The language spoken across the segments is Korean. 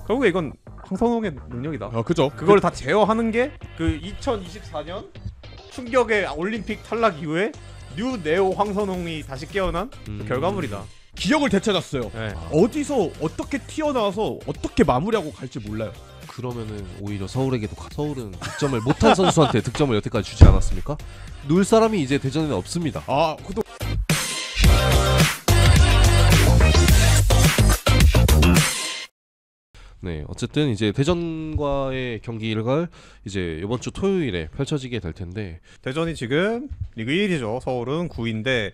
결국에 이건 황선홍의 능력이다. 그죠. 그걸 다 제어하는 게 그 2024년 충격의 올림픽 탈락 이후에 뉴 네오 황선홍이 다시 깨어난 그 결과물이다. 기억을 되찾았어요. 네. 어디서 어떻게 튀어나와서 어떻게 마무리하고 갈지 몰라요. 그러면은 오히려 서울에게도 서울은 득점을 못한 선수한테 득점을 여태까지 주지 않았습니까? 놀 사람이 이제 대전에는 없습니다. 그것도 네, 어쨌든 이제 대전과의 경기를 이제 이번 주 토요일에 펼쳐지게 될 텐데 대전이 지금 리그 1위죠. 서울은 9위인데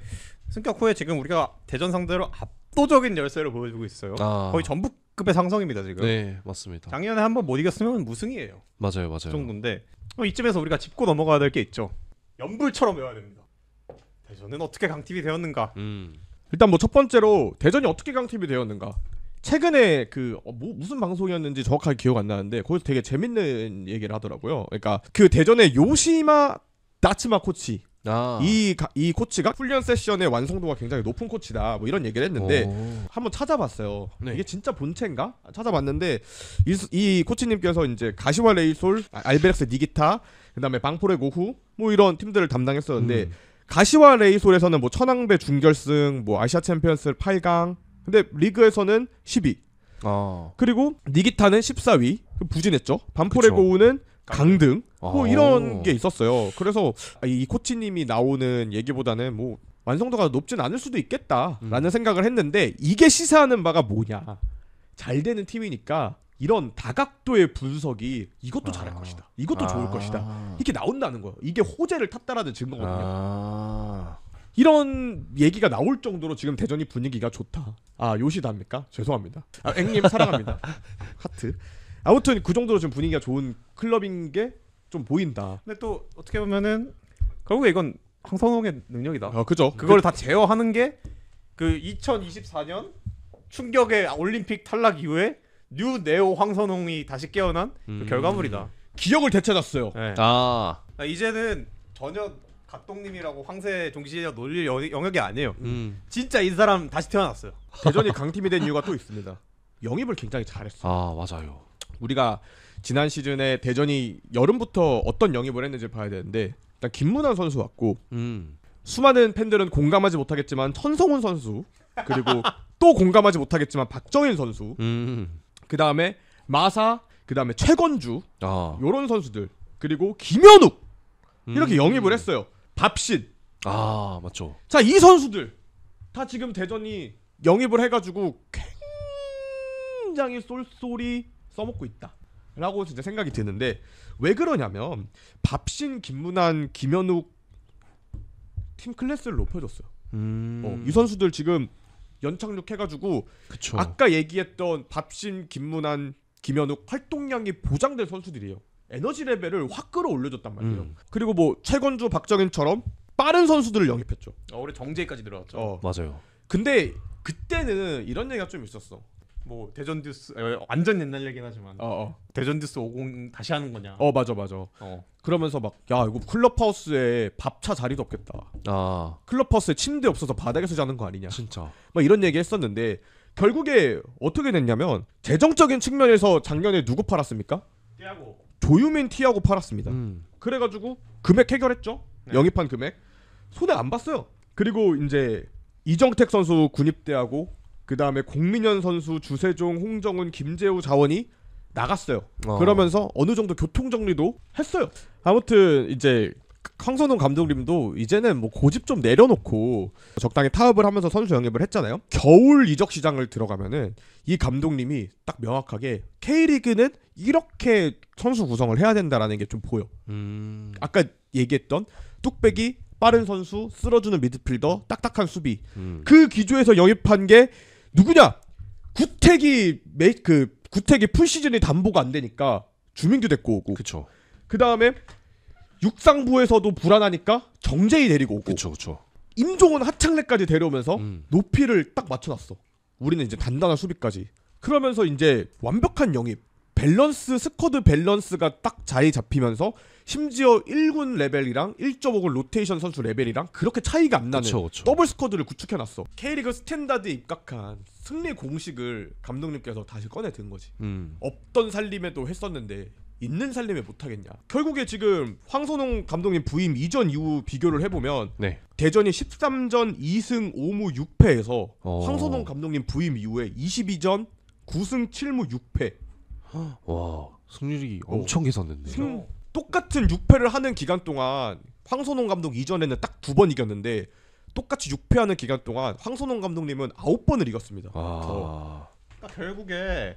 승격 후에 지금 우리가 대전 상대로 압도적인 열세를 보여주고 있어요. 거의 전북급의 상성입니다 지금. 네, 맞습니다. 작년에 한번 못 이겼으면 무승이에요. 맞아요. 그 정도인데 이쯤에서 우리가 짚고 넘어가야 될 게 있죠. 연불처럼 외워야 됩니다. 대전은 어떻게 강팀이 되었는가? 일단 뭐 첫 번째로 대전이 어떻게 강팀이 되었는가. 최근에 무슨 방송이었는지 정확하게 기억 안 나는데 거기서 되게 재밌는 얘기를 하더라고요. 그러니까 그 대전의 요시마 나츠마 코치 이 코치가 훈련 세션의 완성도가 굉장히 높은 코치다 뭐 이런 얘기를 했는데 한번 찾아봤어요. 네. 이게 진짜 본체인가? 찾아봤는데 이 코치님께서 이제 가시와 레이솔, 알베렉스 니기타, 그다음에 방포레 고후 뭐 이런 팀들을 담당했었는데 가시와 레이솔에서는 뭐 천왕배 준결승, 뭐 아시아 챔피언스 8강, 근데 리그에서는 10위. 그리고 니기타는 14위. 부진했죠. 반포레 고우는 강등. 뭐 이런 게 있었어요. 그래서 이 코치님이 나오는 얘기보다는 뭐 완성도가 높진 않을 수도 있겠다라는 생각을 했는데 이게 시사하는 바가 뭐냐. 잘 되는 팀이니까 이런 다각도의 분석이 이것도 잘할 것이다. 이것도 좋을 것이다. 이렇게 나온다는 거예요. 이게 호재를 탔다라는 증거거든요. 이런 얘기가 나올 정도로 지금 대전이 분위기가 좋다. 요시다입니까? 죄송합니다. 앵님 사랑합니다. 하트. 아무튼 그 정도로 지금 분위기가 좋은 클럽인 게 좀 보인다. 근데 또 어떻게 보면은 결국에 이건 황선홍의 능력이다. 그죠. 그걸 다 제어하는 게 그 2024년 충격의 올림픽 탈락 이후에 뉴 네오 황선홍이 다시 깨어난 그 결과물이다. 기억을 되찾았어요. 네. 이제는 전혀 각동님이라고 황새 종시적 놀릴 영역이 아니에요. 진짜 이 사람 다시 태어났어요. 대전이 강팀이 된 이유가 또 있습니다. 영입을 굉장히 잘했어요. 맞아요. 우리가 지난 시즌에 대전이 여름부터 어떤 영입을 했는지 봐야 되는데 일단 김문환 선수 왔고 수많은 팬들은 공감하지 못하겠지만 천성훈 선수 그리고 또 공감하지 못하겠지만 박정인 선수 그 다음에 마사 그 다음에 최건주 요런 선수들 그리고 김현욱 이렇게 영입을 했어요. 밥신 맞죠. 자, 이 선수들 다 지금 대전이 영입을 해가지고 굉장히 쏠쏠이 써먹고 있다 라고 진짜 생각이 드는데 왜 그러냐면 밥신, 김문환, 김현욱 팀 클래스를 높여줬어요. 이 선수들 지금 연착륙 해가지고 그쵸. 아까 얘기했던 밥신, 김문환, 김현욱 활동량이 보장된 선수들이에요. 에너지 레벨을 확 끌어올려줬단 말이에요. 그리고 뭐 최건주, 박정인처럼 빠른 선수들을 영입했죠. 올해 정재까지 들어왔죠. 맞아요. 근데 그때는 이런 얘기가 좀 있었어. 뭐 대전 듀스 완전 옛날 얘기긴 하지만 대전 듀스 50 다시 하는 거냐. 맞아. 그러면서 막 야 이거 클럽하우스에 밥차 자리도 없겠다. 클럽하우스에 침대 없어서 바닥에서 자는 거 아니냐. 진짜. 막 이런 얘기 했었는데 결국에 어떻게 됐냐면 재정적인 측면에서 작년에 누구 팔았습니까? 티아고. 조유민 티아고 팔았습니다. 그래가지고 금액 해결했죠. 영입한 금액 손해 안 봤어요. 그리고 이제 이정택 선수 군입대하고 그 다음에 공민현 선수, 주세종, 홍정훈, 김재우 자원이 나갔어요. 그러면서 어느 정도 교통 정리도 했어요. 아무튼 이제 황선홍 감독님도 이제는 뭐 고집 좀 내려놓고 적당히 타협을 하면서 선수 영입을 했잖아요. 겨울 이적 시장을 들어가면은 이 감독님이 딱 명확하게 K리그는 이렇게 선수 구성을 해야 된다라는 게 좀 보여. 아까 얘기했던 뚝배기, 빠른 선수, 쓸어주는 미드필더, 딱딱한 수비. 그 기조에서 영입한 게 누구냐? 구택이 풀시즌이 담보가 안 되니까 주민규 데리고 오고. 그쵸. 그 다음에 육상부에서도 불안하니까 정재희 데리고 오고. 그쵸. 임종원 하창래까지 데려오면서 높이를 딱 맞춰놨어. 우리는 이제 단단한 수비까지. 그러면서 이제 완벽한 영입, 밸런스, 스쿼드 밸런스가 딱 자리 잡히면서 심지어 1군 레벨이랑 1.5군 로테이션 선수 레벨이랑 그렇게 차이가 안 나는 그쵸. 더블 스쿼드를 구축해놨어. K리그 스탠다드에 입각한 승리 공식을 감독님께서 다시 꺼내 든 거지. 없던 살림에도 했었는데 있는 살림에 못하겠냐. 결국에 지금 황선홍 감독님 부임 이전 이후 비교를 해보면 네. 대전이 13전 2승 5무 6패에서 황선홍 감독님 부임 이후에 22전 9승 7무 6패. 와, 승률이 엄청 개선됐네. 똑같은 6패를 하는 기간 동안 황선홍 감독 이전에는 딱 2번 이겼는데 똑같이 6패하는 기간 동안 황선홍 감독님은 9번을 이겼습니다. 아. 그러니까 결국에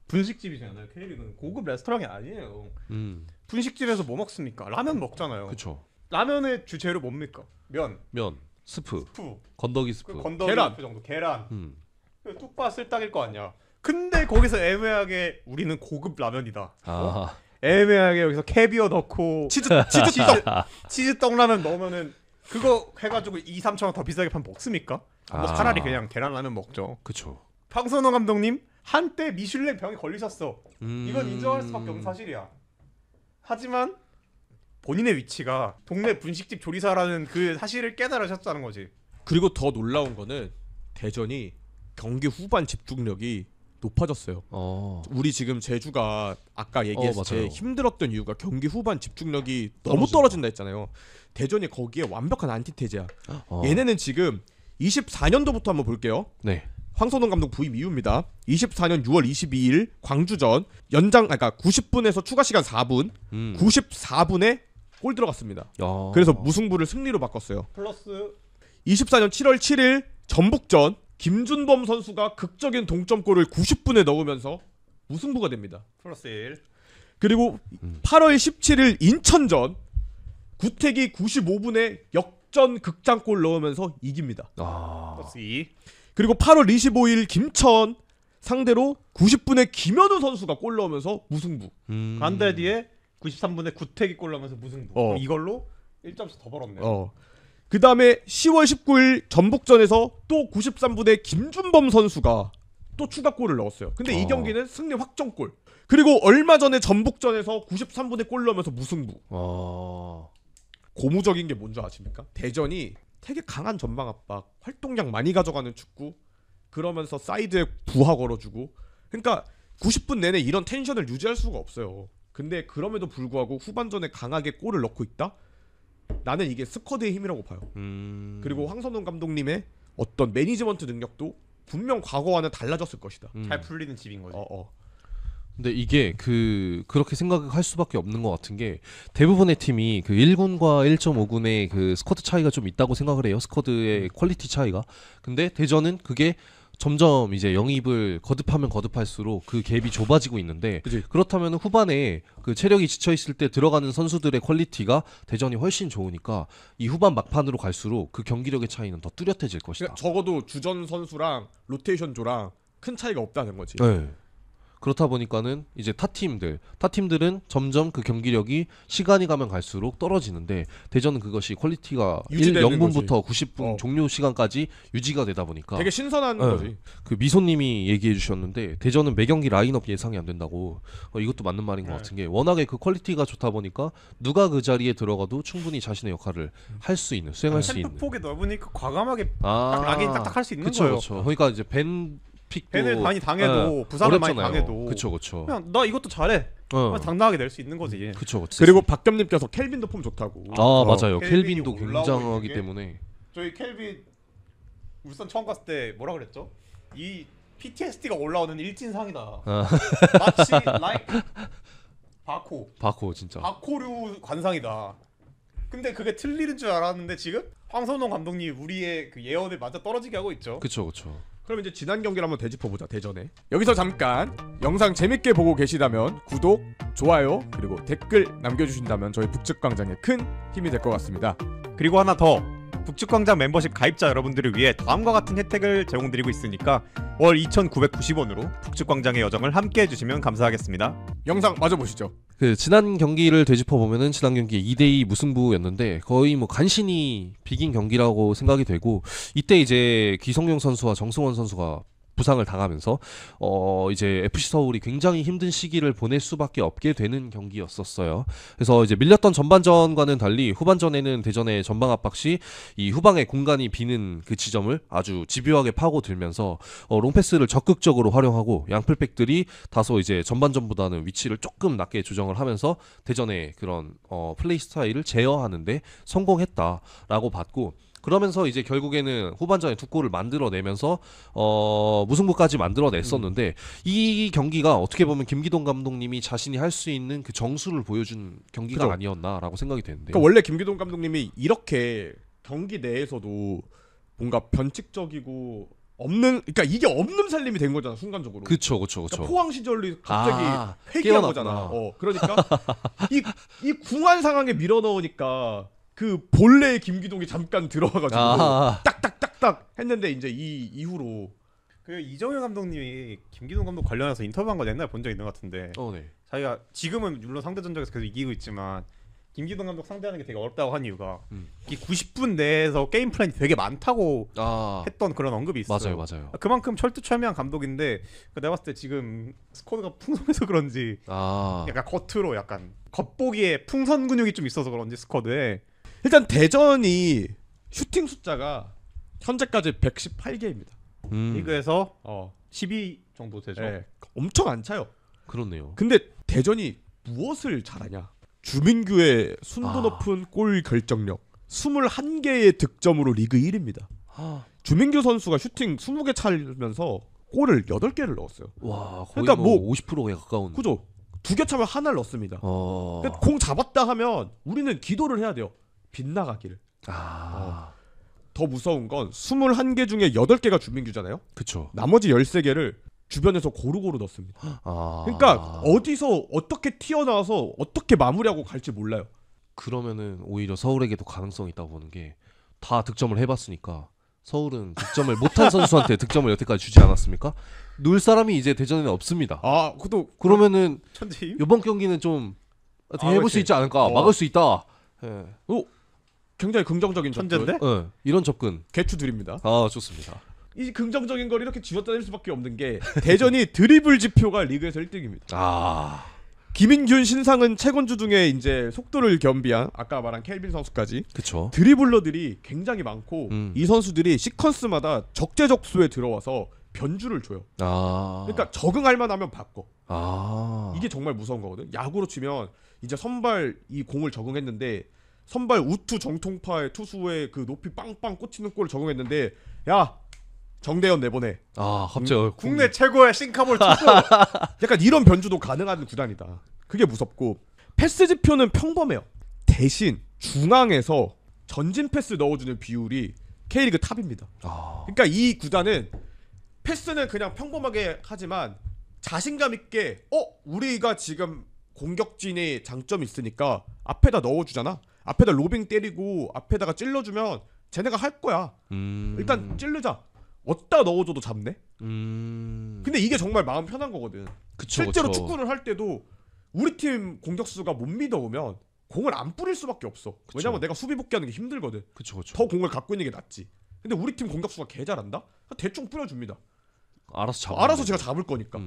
분식집이잖아요. K리그는 고급 레스토랑이 아니에요. 분식집에서 뭐 먹습니까? 라면 먹잖아요. 그쵸. 라면의 주재료 뭡니까? 면, 스프, 스프, 건더기 스프, 건더기 계란. 스프 정도, 계란. 뚝바 쓸딱일 거 아니야. 근데 거기서 애매하게 우리는 고급 라면이다. 아. 애매하게 여기서 캐비어 넣고 치즈 떡라면 넣으면은 그거 해가지고 2-3천 원 더 비싸게 파면 먹습니까? 뭐 차라리 그냥 계란라면 먹죠. 그쵸. 황선홍 감독님 한때 미슐랭 병에 걸리셨어. 이건 인정할 수밖에 없는 사실이야. 하지만 본인의 위치가 동네 분식집 조리사라는 그 사실을 깨달으셨다는 거지. 그리고 더 놀라운 거는 대전이 경기 후반 집중력이 높아졌어요. 우리 지금 제주가 아까 얘기했을 때 힘들었던 이유가 경기 후반 집중력이 너무 떨어진다 했잖아요. 대전이 거기에 완벽한 안티테제야. 얘네는 지금 24년도부터 한번 볼게요. 네. 황선홍 감독 부임 이후입니다. 24년 6월 22일 광주전 연장 그러니까 90분에서 추가 시간 4분 94분에 골 들어갔습니다. 그래서 무승부를 승리로 바꿨어요. 플러스 24년 7월 7일 전북전 김준범 선수가 극적인 동점골을 90분에 넣으면서 무승부가 됩니다. 플러스 1. 그리고 8월 17일 인천전 구택이 95분에 역전 극장골 넣으면서 이깁니다. 플러스 2. 그리고 8월 25일 김천 상대로 90분에 김현우 선수가 골 넣으면서 무승부. 한 달 뒤에 93분에 구택이 골 넣으면서 무승부. 이걸로 1점씩 더 벌었네요. 그 다음에 10월 19일 전북전에서 또 93분에 김준범 선수가 또 추가골을 넣었어요. 근데 이 경기는 승리 확정골. 그리고 얼마 전에 전북전에서 93분에 골 넣으면서 무승부. 고무적인 게 뭔지 아십니까? 대전이 되게 강한 전방 압박, 활동량 많이 가져가는 축구, 그러면서 사이드에 부하 걸어주고. 그러니까 90분 내내 이런 텐션을 유지할 수가 없어요. 근데 그럼에도 불구하고 후반전에 강하게 골을 넣고 있다? 나는 이게 스쿼드의 힘이라고 봐요. 그리고 황선홍 감독님의 어떤 매니지먼트 능력도 분명 과거와는 달라졌을 것이다. 잘 풀리는 집인 거지. 근데 이게 그렇게 생각할 수밖에 없는 것 같은 게 대부분의 팀이 그 1군과 1.5군의 그 스쿼드 차이가 좀 있다고 생각을 해요. 스쿼드의 퀄리티 차이가. 근데 대전은 그게 점점 이제 영입을 거듭하면 거듭할수록 그 갭이 좁아지고 있는데 그렇다면 후반에 그 체력이 지쳐 있을 때 들어가는 선수들의 퀄리티가 대전이 훨씬 좋으니까 이 후반 막판으로 갈수록 그 경기력의 차이는 더 뚜렷해질 것이다. 그러니까 적어도 주전 선수랑 로테이션 조랑 큰 차이가 없다는 거지. 네. 그렇다 보니까는 이제 타팀들은 점점 그 경기력이 시간이 가면 갈수록 떨어지는데 대전은 그것이 퀄리티가 0분부터 90분 종료 시간까지 유지가 되다 보니까 되게 신선한 거지. 그 미소님이 얘기해 주셨는데 대전은 매 경기 라인업 예상이 안 된다고. 이것도 맞는 말인 것 같은 게 워낙에 그 퀄리티가 좋다 보니까 누가 그 자리에 들어가도 충분히 자신의 역할을 할 수 있는, 수행할 수 있는. 템포 폭이 넓으니까 과감하게 락인 딱딱 할 수 있는 거예요. 그렇죠. 그러니까 이제 벤을 많이 당해도 부상을 많이 당해도 그쵸. 그냥 나 이것도 잘해. 당당하게 낼 수 있는 거지. 그쵸. 그리고 박겸님께서 켈빈도 폼 좋다고. 맞아요. 켈빈도 굉장하기 때문에. 저희 켈빈 울산 처음 갔을 때 뭐라 그랬죠? 이 PTSD가 올라오는 일진상이다. 마치 바코 진짜. 바코류 관상이다. 근데 그게 틀리는 줄 알았는데 지금 황선홍 감독님이 우리의 그 예언을 맞아 떨어지게 하고 있죠. 그쵸. 그럼 이제 지난 경기를 한번 되짚어보자. 대전에 여기서 잠깐 영상 재밌게 보고 계시다면 구독, 좋아요 그리고 댓글 남겨주신다면 저희 북측광장에 큰 힘이 될 것 같습니다. 그리고 하나 더, 북측광장 멤버십 가입자 여러분들을 위해 다음과 같은 혜택을 제공드리고 있으니까 월 2,990원으로 북측광장의 여정을 함께 해주시면 감사하겠습니다. 영상 마저 보시죠. 그 지난 경기를 되짚어 보면은 지난 경기 2대2 무승부였는데 거의 뭐 간신히 비긴 경기라고 생각이 되고 이때 이제 기성용 선수와 정승원 선수가 부상을 당하면서 이제 FC 서울이 굉장히 힘든 시기를 보낼 수밖에 없게 되는 경기였었어요. 그래서 이제 밀렸던 전반전과는 달리 후반전에는 대전의 전방 압박 시 이 후방에 공간이 비는 그 지점을 아주 집요하게 파고들면서 롱패스를 적극적으로 활용하고 양풀백들이 다소 이제 전반전보다는 위치를 조금 낮게 조정을 하면서 대전의 그런 플레이 스타일을 제어하는데 성공했다라고 봤고, 그러면서 이제 결국에는 후반전에 2골을 만들어내면서 무승부까지 만들어냈었는데 이 경기가 어떻게 보면 김기동 감독님이 자신이 할 수 있는 그 정수를 보여준 경기가 그죠. 아니었나라고 생각이 되는데. 그러니까 원래 김기동 감독님이 이렇게 경기 내에서도 뭔가 변칙적이고 없는, 그러니까 이게 없는 살림이 된 거잖아 순간적으로. 그쵸. 그러니까 포항 시절이 갑자기 깨어났구나. 회귀한 거잖아. 그러니까 이 궁한 상황에 밀어 넣으니까 그 본래의 김기동이 잠깐 들어와가지고 딱딱딱딱 했는데 이제 이 이후로 그 이정현 감독님이 김기동 감독 관련해서 인터뷰한 거 옛날에 본 적 있는 것 같은데 네. 자기가 지금은 물론 상대 전적에서 계속 이기고 있지만 김기동 감독 상대하는 게 되게 어렵다고 한 이유가 이 90분 내에서 게임 플랜이 되게 많다고 했던 그런 언급이 있어요. 맞아요. 그만큼 철두철미한 감독인데 내가 봤을 때 지금 스쿼드가 풍성해서 그런지 약간 겉으로 약간 겉보기에 풍선 근육이 좀 있어서 그런지 스쿼드에 일단 대전이 슈팅 숫자가 현재까지 118개입니다. 리그에서 12 정도 되죠. 네, 엄청 안 차요. 그렇네요. 근데 대전이 무엇을 잘하냐? 주민규의 순도 높은 골 결정력, 21개의 득점으로 리그 1위입니다. 주민규 선수가 슈팅 20개 차면서 골을 8개를 넣었어요. 와, 거의 그러니까 뭐 50%에 가까운. 그죠? 2개 차면 하나를 넣습니다. 그러니까 공 잡았다 하면 우리는 기도를 해야 돼요. 빗나가기를. 더 무서운 건 21개 중에 8개가 주민규잖아요. 그쵸. 나머지 13개를 주변에서 고루고루 넣습니다. 그러니까 어디서 어떻게 튀어나와서 어떻게 마무리하고 갈지 몰라요. 그러면은 오히려 서울에게도 가능성이 있다고 보는 게, 다 득점을 해봤으니까 서울은 득점을 못한 선수한테 득점을 여태까지 주지 않았습니까? 놀 사람이 이제 대전에는 없습니다. 그것도 그러면은 천재임? 이번 경기는 좀 해볼 그렇지. 수 있지 않을까, 막을 수 있다. 예. 굉장히 긍정적인 천재인데? 예, 이런 접근. 개추 드립니다. 좋습니다. 이 긍정적인 걸 이렇게 쥐어짜낼 수밖에 없는 게 대전이 드리블 지표가 리그에서 1등입니다. 김인균, 신상은 채권주 중에 이제 속도를 겸비한 아까 말한 켈빈 선수까지 그쵸. 드리블러들이 굉장히 많고 이 선수들이 시퀀스마다 적재적소에 들어와서 변주를 줘요. 그러니까 적응할 만하면 바꿔. 이게 정말 무서운 거거든. 야구로 치면 이제 선발 이 공을 적응했는데 선발 우투 정통파의 투수의 그 높이 빵빵 꽂히는 골을 적응했는데 야 정대현 내보내. 갑자기 국내 최고의 싱카볼 투수. 약간 이런 변주도 가능한 구단이다. 그게 무섭고 패스 지표는 평범해요. 대신 중앙에서 전진 패스 넣어주는 비율이 K리그 탑입니다. 그러니까 이 구단은 패스는 그냥 평범하게 하지만 자신감 있게 우리가 지금 공격진의 장점이 있으니까 앞에다 넣어주잖아. 앞에다 로빙 때리고 앞에다가 찔러주면 쟤네가 할 거야. 일단 찔르자. 어디다 넣어줘도 잡네. 근데 이게 정말 마음 편한 거거든. 실제로 축구를 할 때도 우리 팀 공격수가 못 믿어오면 공을 안 뿌릴 수밖에 없어. 왜냐면 내가 수비 복귀하는 게 힘들거든. 더 공을 갖고 있는 게 낫지. 근데 우리 팀 공격수가 개 잘한다? 대충 뿌려줍니다. 알아서 제가 잡을 거니까.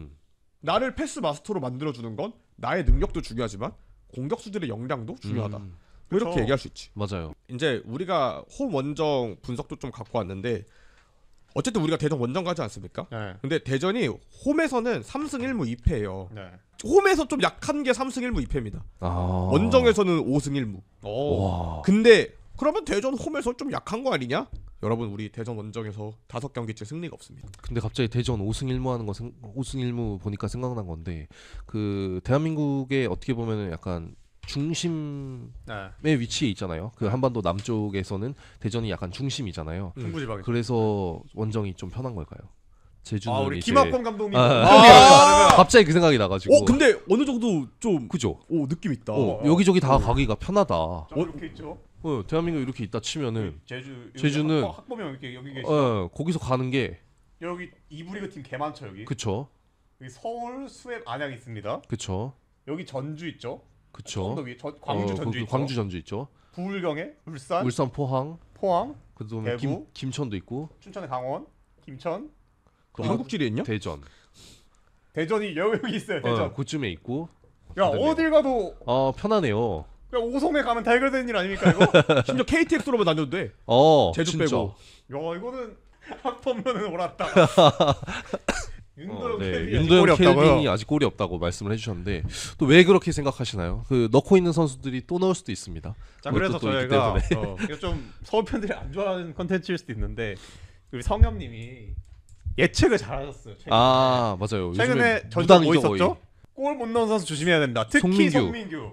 나를 패스 마스터로 만들어주는 건 나의 능력도 중요하지만 공격수들의 역량도 중요하다. 이렇게 얘기할 수 있지. 맞아요. 이제 우리가 홈 원정 분석도 좀 갖고 왔는데 어쨌든 우리가 대전 원정 가지 않습니까? 네. 근데 대전이 홈에서는 3승 1무 2패예요. 네. 홈에서 좀 약한 게 3승 1무 2패입니다. 원정에서는 5승 1무. 와. 근데 그러면 대전 홈에서 좀 약한 거 아니냐? 여러분 우리 대전 원정에서 5경기째 승리가 없습니다. 근데 갑자기 대전 5승 1무 하는 거 5승 1무 보니까 생각난 건데, 그 대한민국의 어떻게 보면은 약간 중심의 위치에 있잖아요. 그 한반도 남쪽에서는 대전이 약간 중심이잖아요. 중부지방에. 그래서 원정이 좀 편한 걸까요? 제주는 우리 이제 김학범 감독님. 갑자기 그 생각이 나가지고. 근데 어느 정도 좀 그죠? 느낌 있다. 여기저기 다 가기가 편하다. 이렇게 있죠. 대한민국 이렇게 있다 치면은 제주는 학범이 이렇게 여기 계시죠. 거기서 가는 게 여기 이브리그 팀 개 많죠 여기. 그쵸? 여기 서울, 수협, 안양 있습니다. 그쵸? 여기 전주 있죠. 그쵸? 더 위에 광주, 전주 있죠. 광주 전주 있죠. 부울경에 울산, 포항, 포항, 그다음에 대구, 김천도 있고, 춘천에 강원, 김천, 또 한국질이 있냐? 대전. 대전이 여기 있어요. 대전. 그쯤에 있고. 야 어딜 가도 편하네요. 그냥 오송에 가면 다 해결되는 일 아닙니까 이거? 심지어 KTX로만 다녀도 돼. 제주 진짜. 빼고. 야 이거는 학번면은 옳았다. 윤도영 윤도영 켈빈이 아직 골이 없다고 말씀을 해주셨는데 또 왜 그렇게 생각하시나요? 그 넣고 있는 선수들이 또 넣을 수도 있습니다. 자 그래서 또 있기 저희가 때문에. 이거 좀 서울 팬들이 안 좋아하는 컨텐츠일 수도 있는데 우리 성엽님이 예측을 잘하셨어요. 최근에, 맞아요. 최근에 요즘엔 전적 뭐 무당이죠, 있었죠? 거의. 골 못 넣은 선수 조심해야 된다. 특히 송민규. 송민규.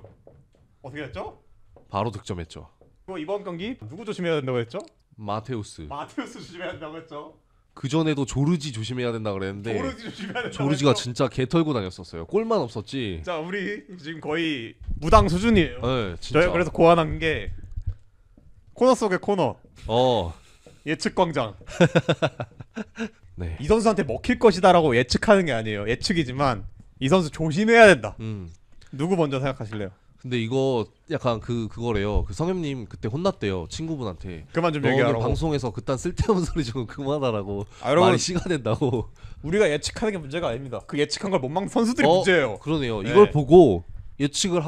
어떻게 했죠? 바로 득점했죠. 그리고 이번 경기 누구 조심해야 된다고 했죠? 마테우스. 마테우스 조심해야 된다고 했죠? 그 전에도 조르지 조심해야 된다 그랬는데 조르지 조심해야 된다고 조르지가 했죠? 진짜 개 털고 다녔었어요. 골만 없었지. 자 우리 지금 거의 무당 수준이에요. 네, 진짜. 저희 그래서 고안한 게 코너 속의 코너 예측 광장. 네. 이 선수한테 먹힐 것이다라고 예측하는 게 아니에요. 예측이지만 이 선수 조심해야 된다. 누구 먼저 생각하실래요? 근데 이거 약간 그거래요. 그 성엽님 그때 혼났대요. 친구분한테. 그만 좀 너는 얘기하라고. 방송에서 그딴 쓸데없는 소리 좀 그만하라고. 여러분, 말이 씨가 된다고. 우리가 예측하는 게 문제가 아닙니다. 그 예측한 걸 못 막는 선수들이 문제예요. 그러네요. 네. 이걸 보고 예측을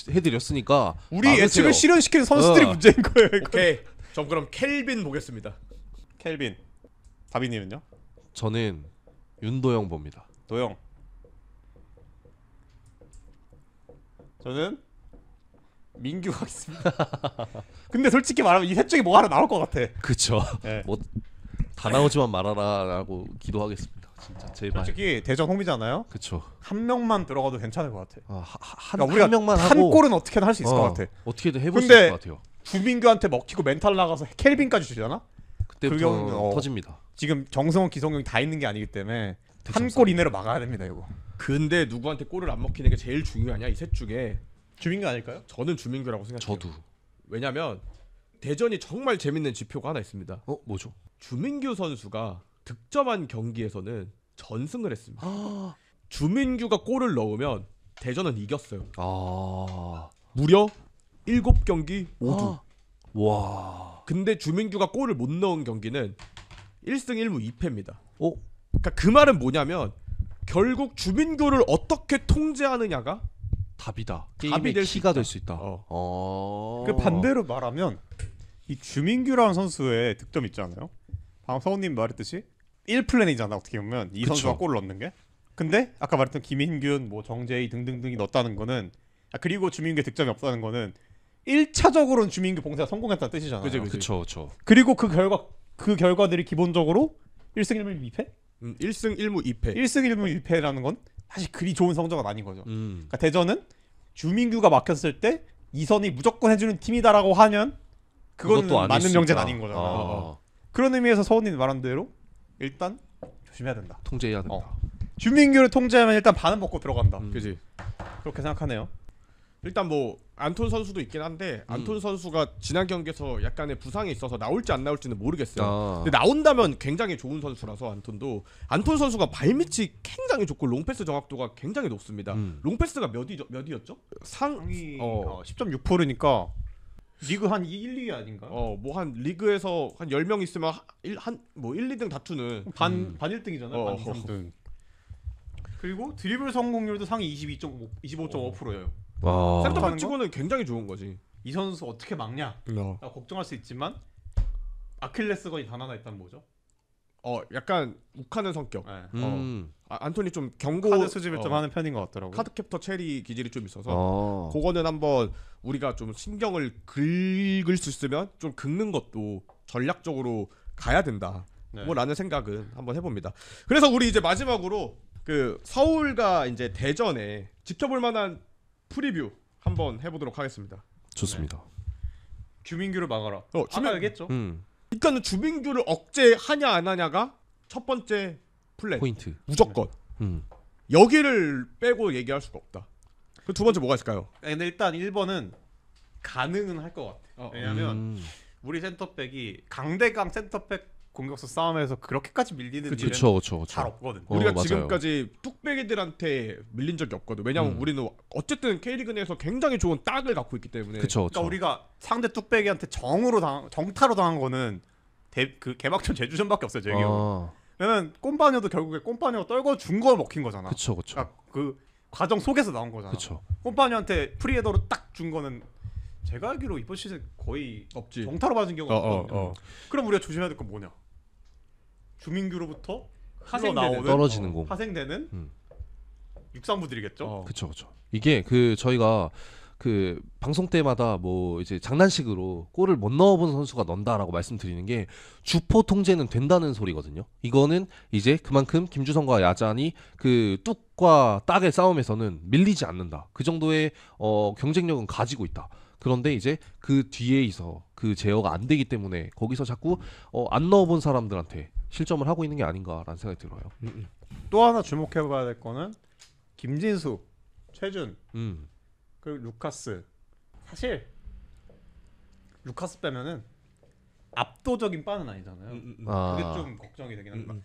해드렸으니까 우리 막으세요. 예측을 실현시키는 선수들이 문제인 거예요. 이거. 오케이. 전 그럼 켈빈 보겠습니다. 켈빈. 다비님은요? 저는 윤도영 봅니다. 도영. 저는 민규 가겠습니다. 근데 솔직히 말하면 이 셋 중에 뭐 하나 나올 것 같아. 그쵸. 네. 뭐 다 나오지만 말아라라고 기도하겠습니다. 진짜 제발. 솔직히 대전 홈이잖아요. 그쵸. 한 명만 들어가도 괜찮을 것 같아. 그러니까 우리가 한 명만 한 하고 골은 어떻게든 할 수 있을 것 같아. 어떻게든 해볼 수 근데 있을 것 같아요. 주민규한테 먹히고 멘탈 나가서 켈빈까지 주잖아. 그때부터 경우는, 터집니다. 지금 정성훈, 기성용이 다 있는 게 아니기 때문에 한 대참사. 골 이내로 막아야 됩니다. 이거. 근데 누구한테 골을 안 먹히는 게 제일 중요하냐 이 셋 중에 주민규 아닐까요? 저는 주민규라고 생각해요. 저도. 왜냐면 대전이 정말 재밌는 지표가 하나 있습니다. 뭐죠? 주민규 선수가 득점한 경기에서는 전승을 했습니다. 주민규가 골을 넣으면 대전은 이겼어요. 무려 7경기 모두. 와. 근데 주민규가 골을 못 넣은 경기는 1승 1무 2패입니다. 그러니까 그 말은 뭐냐면 결국 주민규를 어떻게 통제하느냐가 답이다. 답이 게임의 될 수 키가 있다. 될 수 있다. 그 반대로 말하면 이 주민규라는 선수의 득점 있잖아요. 방금 서훈님 말했듯이 1플랜이잖아. 어떻게 보면 이 그쵸. 선수가 골을 넣는 게. 근데 아까 말했던 김인균, 뭐 정재희 등등등이 넣었다는 거는 그리고 주민규의 득점이 없다는 거는 1차적으로는 주민규 봉쇄가 성공했다는 뜻이잖아요. 그죠. 그쵸. 그리고 그 결과들이 기본적으로 1승 1무 2패? 1승 1무 2패. 1승 1무 2패라는 건 사실 그리 좋은 성적은 아닌 거죠. 음. 그러니까 대전은 주민규가 막혔을 때 이선이 무조건 해주는 팀이다라고 하면 그건 그것도 아닐 맞는 수 명제는 있다. 아닌 거잖아. 그런 의미에서 서훈님 말한 대로 일단 조심해야 된다. 통제해야 된다. 주민규를 통제하면 일단 반은 먹고 들어간다. 그지. 그렇게 생각하네요. 일단 뭐 안톤 선수도 있긴 한데 안톤 선수가 지난 경기에서 약간의 부상이 있어서 나올지 안 나올지는 모르겠어요. 근데 나온다면 굉장히 좋은 선수라서 안톤 선수가 발밑이 굉장히 좋고 롱패스 정확도가 굉장히 높습니다. 롱패스가 몇이었죠? 상위 10.6%니까 리그 한 1, 2위 아닌가? 뭐 한 리그에서 한 10명 있으면 뭐 1, 2등 다투는 반 1등이잖아요. 반 2, 3등. 그리고 드리블 성공률도 상위 25.5%예요. 센터백 치고는 굉장히 좋은 거지. 이 선수 어떻게 막냐? 걱정할 수 있지만 아킬레스건이 단 하나 있다는 뭐죠? 약간 욱하는 성격. 네. 안톤이 좀 경고 카드 수집을 좀 하는 편인 것 같더라고요. 카드 캡터 체리 기질이 좀 있어서 그거는 한번 우리가 좀 신경을 긁을 수 있으면 좀 긁는 것도 전략적으로 가야 된다. 뭐라는 생각은 한번 해봅니다. 그래서 우리 이제 마지막으로 그 서울과 이제 대전에 지켜볼 만한 프리뷰 한번 해보도록 하겠습니다. 좋습니다. 주민규를 막아라. 아까 얘기했죠. 일단은 주민규를 억제하냐 안 하냐가 첫 번째 플랜. 포인트. 무조건. 여기를 빼고 얘기할 수가 없다. 그 두 번째 뭐가 있을까요? 근데 일단 1번은 가능은 할 것 같아. 왜냐면 우리 센터백이 강대강 센터백 공격수 싸움에서 그렇게까지 밀리는 일은 잘 없거든. 우리가 맞아요. 지금까지 뚝배기들한테 밀린 적이 없거든. 왜냐면 우리는 어쨌든 K리그 내에서 굉장히 좋은 딱을 갖고 있기 때문에. 그러니까 우리가 상대 뚝배기한테 정타로 당한 거는 그 개막전 제주전밖에 없어요. 제 기억에. 왜냐면 꼼파니어도 결국에 꼼파니어 떨궈 준 거 먹힌 거잖아. 그쵸 그쵸 그러니까 그 과정 속에서 나온 거잖아. 그쵸. 꼼파니어한테 프리헤더로 딱 준 거는 제가 알기로 이번 시즌 거의 없지. 정타로 맞은 경우가 없거든요. 어. 그럼 우리가 조심해야 될 건 뭐냐? 주민규로부터 나오는 떨어지는 공. 파생되는 육상부들이겠죠. 그쵸 그쵸. 이게 그 저희가 그 방송 때마다 뭐 이제 장난식으로 골을 못 넣어본 선수가 넣는다라고 말씀드리는 게 주포 통제는 된다는 소리거든요. 이거는 이제 그만큼 김주성과 야잔이 그 뚝과 딱의 싸움에서는 밀리지 않는다. 그 정도의 경쟁력은 가지고 있다. 그런데 이제 그 뒤에서 그 제어가 안 되기 때문에 거기서 자꾸 안 넣어본 사람들한테 실점을 하고 있는 게 아닌가라는 생각이 들어요. 또 하나 주목해봐야 될 거는 김진수, 최준 그리고 루카스. 사실 루카스 빼면은 압도적인 바는 아니잖아요. 그게 좀 걱정이 되긴 합니다.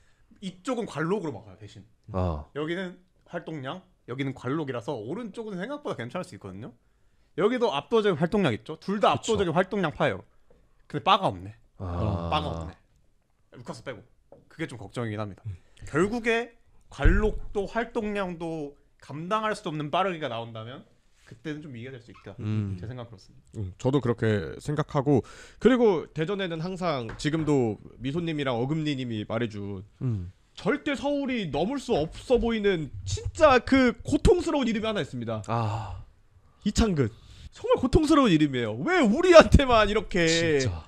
이쪽은 관록으로 막아요 대신. 여기는 활동량, 여기는 관록이라서 오른쪽은 생각보다 괜찮을 수 있거든요. 여기도 압도적인 활동량 있죠. 둘 다 압도적인 활동량 파요. 근데 바가 없네. 바가 없네. 루카스 빼고. 그게 좀 걱정이긴 합니다. 결국에 관록도 활동량도 감당할 수 없는 빠르기가 나온다면 그때는 좀 이해가 될 수 있다. 제 생각 그렇습니다. 저도 그렇게 생각하고 그리고 대전에는 항상 지금도 미소님이랑 어금니님이 말해준 절대 서울이 넘을 수 없어 보이는 진짜 그 고통스러운 이름이 하나 있습니다. 이창근. 정말 고통스러운 이름이에요. 왜 우리한테만 이렇게 진짜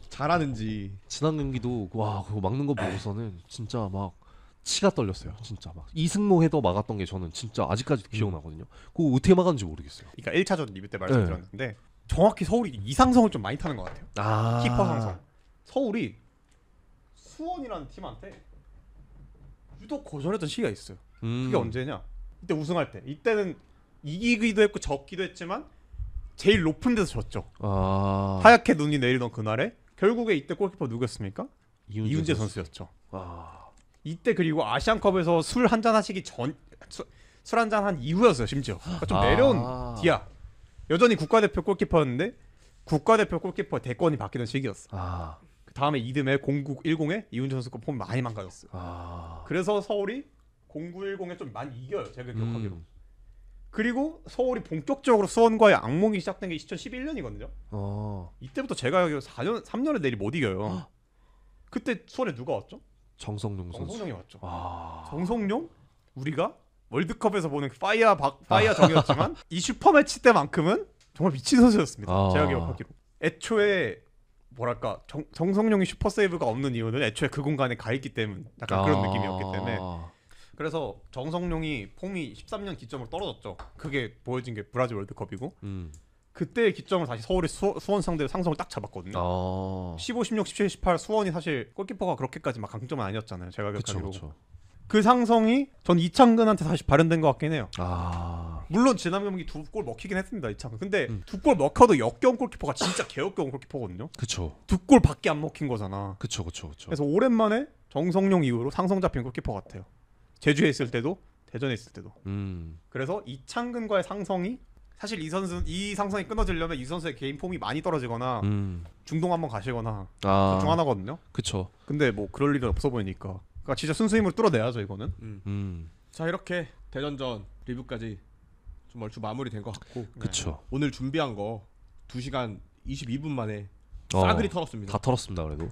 잘하는지. 지난 경기도 와 그거 막는 거 보고서는 진짜 막 치가 떨렸어요. 진짜 막 이승모 헤더 막았던 게 저는 진짜 아직까지도 기억나거든요. 그거 어떻게 막았는지 모르겠어요. 그러니까 1차전 리뷰 때 말씀드렸는데 정확히 서울이 이상성을 좀 많이 타는 것 같아요. 키퍼 상성. 서울이 수원이라는 팀한테 유독 고전했던 시기가 있어요. 그게 언제냐? 이때 우승할 때. 이때는 이기기도 했고 졌기도 했지만 제일 높은 데서 졌죠. 하얗게 눈이 내리던 그날에 결국에 이때 골키퍼 누구였습니까? 이훈재 선수였죠. 이때 그리고 아시안컵에서 술 한잔 하시기 전 술 한잔 한 이후였어요. 심지어 그러니까 좀 내려온 뒤야. 여전히 국가대표 골키퍼였는데 국가대표 골키퍼 대권이 바뀌는 시기였어. 그 다음에 이듬해 0910에 이훈재 선수가 폼이 많이 망가졌어요. 그래서 서울이 0910에 좀 많이 이겨요. 제가 기억하기로. 그리고 서울이 본격적으로 수원과의 악몽이 시작된 게 2011년이거든요. 이때부터 제가 알기로 3년을 내리 못 이겨요. 그때 수원에 누가 왔죠? 정성용 선수. 정성용이 왔죠. 정성용? 우리가 월드컵에서 보는 파이어 정이었지만 이 슈퍼매치 때만큼은 정말 미친 선수였습니다. 제가 기억하기로. 애초에 뭐랄까 정성용이 슈퍼세이브가 없는 이유는 애초에 그 공간에 가 있기 때문 약간 그런 느낌이었기 때문에 그래서 정성용이 폼이 13년 기점으로 떨어졌죠. 그게 보여진 게 브라질 월드컵이고 그때의 기점을 다시 서울이 수원 상대로 상성을 딱 잡았거든요. 15, 16, 17, 18 수원이 사실 골키퍼가 그렇게까지 막 강점은 아니었잖아요. 제가 기억하기로. 그 상성이 전 이창근한테 다시 발현된 것 같긴 해요. 물론 지난 경기 2골 먹히긴 했습니다. 이창근. 근데 2골 먹혀도 역겨운 골키퍼가 진짜 개역겨운 골키퍼거든요. 그쵸. 2골밖에 안 먹힌 거잖아. 그쵸. 그래서 오랜만에 정성용 이후로 상성 잡힌 골키퍼 같아요. 제주에 있을 때도 대전에 있을 때도. 그래서 이창근과의 상성이 사실 이 상성이 끊어지려면 이 선수의 개인 폼이 많이 떨어지거나 중동 한번 가시거나 둘 중 하나거든요. 그쵸. 근데 뭐 그럴 일은 없어 보이니까. 그러니까 진짜 순수 힘으로 뚫어내야죠 이거는. 자 이렇게 대전전 리뷰까지 좀 얼추 마무리된 것 같고. 그쵸. 오늘 준비한 거 2시간 22분 만에 싸그리 털었습니다. 다 털었습니다 그래도.